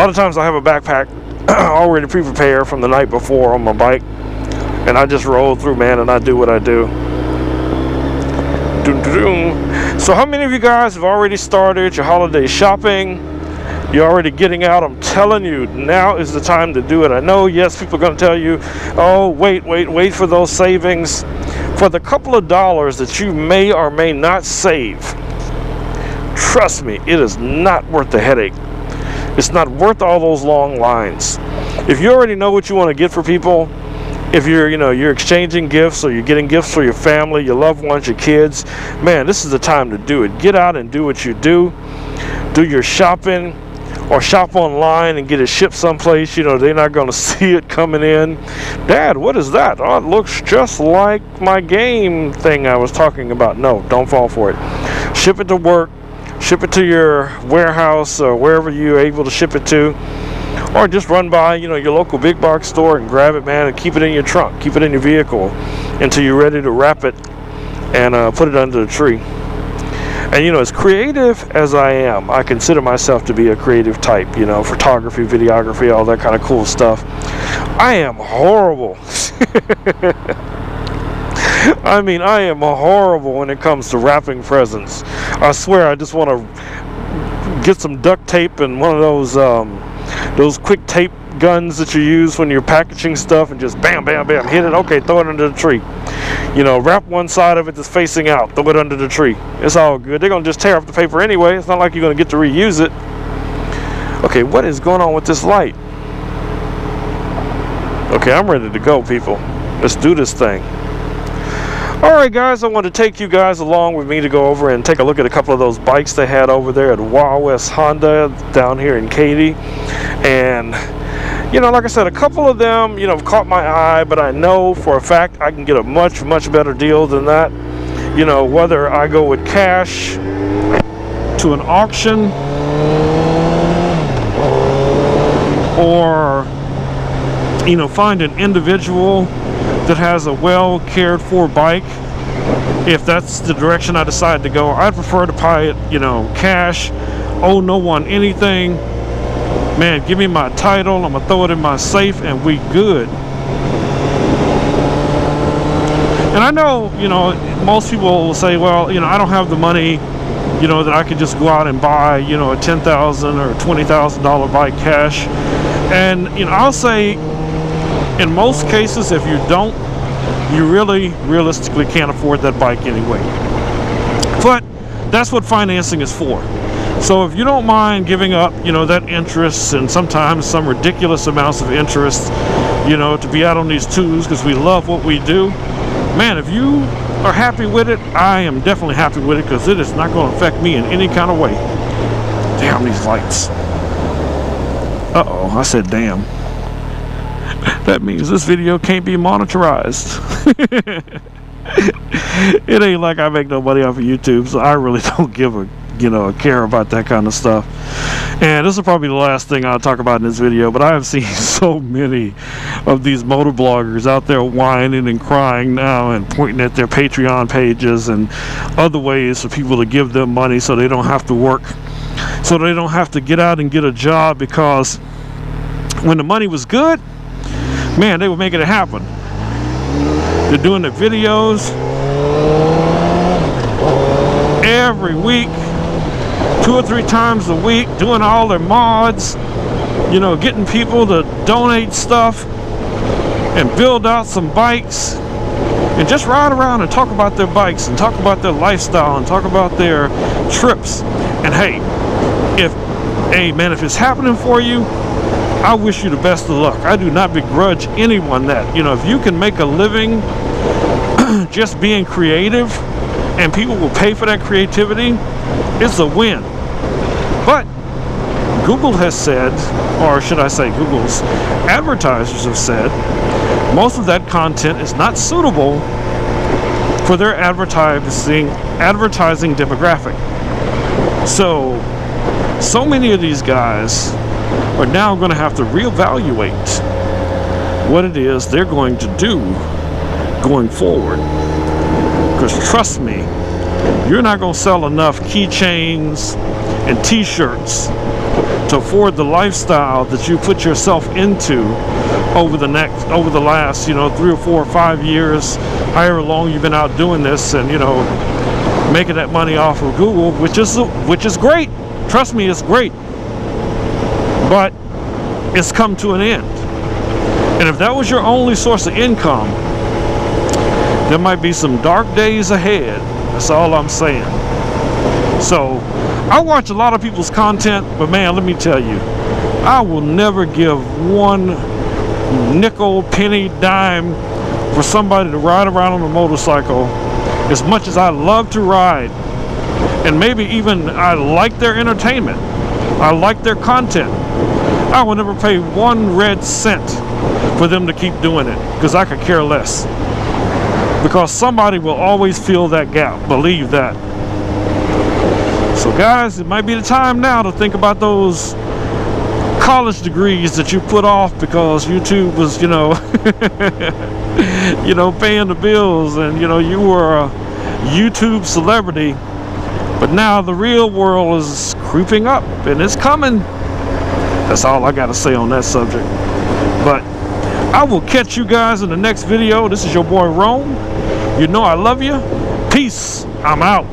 lot of times I have a backpack already pre-prepared from the night before on my bike, and I just roll through, man, and I do what I do. So how many of you guys have already started your holiday shopping? You're already getting out. I'm telling you, now is the time to do it. I know, yes, people are going to tell you, oh, wait for those savings. For the couple of dollars that you may or may not save, trust me, it is not worth the headache. It's not worth all those long lines. If you already know what you want to get for people, if you're exchanging gifts, or you're getting gifts for your family, your loved ones, your kids, man, this is the time to do it. Get out and do what you do. Do your shopping, or shop online and get it shipped someplace. They're not going to see it coming in. Dad, what is that? Oh, it looks just like my game thing I was talking about. No, don't fall for it. Ship it to work. Ship it to your warehouse or wherever you're able to ship it to. Or just run by, your local big box store and grab it, man, and keep it in your trunk. Keep it in your vehicle until you're ready to wrap it and put it under the tree. And, as creative as I am, I consider myself to be a creative type, photography, videography, all that kind of cool stuff. I am horrible. I mean, I am horrible when it comes to wrapping presents. I swear, I just want to get some duct tape and one of those quick tape guns that you use when you're packaging stuff, and just bam, bam, bam, hit it. Okay, throw it under the tree. Wrap one side of it that's facing out, throw it under the tree. It's all good. They're going to just tear up the paper anyway. It's not like you're going to get to reuse it. Okay, what is going on with this light? Okay, I'm ready to go, people. Let's do this thing. Alright guys, I want to take you guys along with me to go over and take a look at a couple of those bikes they had over there at Wild West Honda down here in Katy. And like I said, a couple of them, caught my eye, but I know for a fact I can get a much better deal than that. Whether I go with cash, to an auction, or find an individual that has a well cared for bike. If that's the direction I decide to go, I'd prefer to buy it, cash, owe no one anything. Man, give me my title, I'm gonna throw it in my safe, and we good. And I know, most people will say, well, I don't have the money, that I could just go out and buy, a $10,000 or $20,000 bike cash. And, I'll say, in most cases, if you don't, you really realistically can't afford that bike anyway. But that's what financing is for. So if you don't mind giving up, that interest, and sometimes some ridiculous amounts of interest, to be out on these tubes because we love what we do, man, if you are happy with it, I am definitely happy with it, because it is not going to affect me in any kind of way. Damn these lights. Uh-oh, I said damn. That means this video can't be monetized. It ain't like I make no money off of YouTube, so I really don't give a care about that kind of stuff. And this is probably the last thing I'll talk about in this video, but I have seen so many of these motovloggers out there whining and crying now and pointing at their Patreon pages and other ways for people to give them money so they don't have to work, so they don't have to get out and get a job, because when the money was good, man, they were making it happen. They're doing the videos every week, 2 or 3 times a week, doing all their mods, getting people to donate stuff and build out some bikes and just ride around and talk about their bikes and talk about their lifestyle and talk about their trips. And hey, if it's happening for you, I wish you the best of luck. I do not begrudge anyone that. If you can make a living just being creative and people will pay for that creativity, it's a win. But Google has said, or should I say Google's advertisers have said, most of that content is not suitable for their advertising demographic. So many of these guys are now going to have to reevaluate what it is they're going to do going forward. Because trust me, you're not going to sell enough keychains and t-shirts to afford the lifestyle that you put yourself into over the last, you know, 3 or 4 or 5 years, however long you've been out doing this, and, you know, making that money off of Google, which is great. Trust me, it's great. But it's come to an end. And if that was your only source of income, there might be some dark days ahead. That's all I'm saying. So I watch a lot of people's content, but man, let me tell you, I will never give one nickel, penny, dime for somebody to ride around on a motorcycle. As much as I love to ride, and maybe even I like their entertainment, I like their content, I will never pay 1 red cent for them to keep doing it, because I could care less. Because somebody will always fill that gap, believe that. So guys, it might be the time now to think about those college degrees that you put off because YouTube was, you know, you know, paying the bills, and, you know, you were a YouTube celebrity. But now the real world is creeping up, and it's coming. That's all I got to say on that subject. But I will catch you guys in the next video. This is your boy Rome. You know I love you. Peace. I'm out.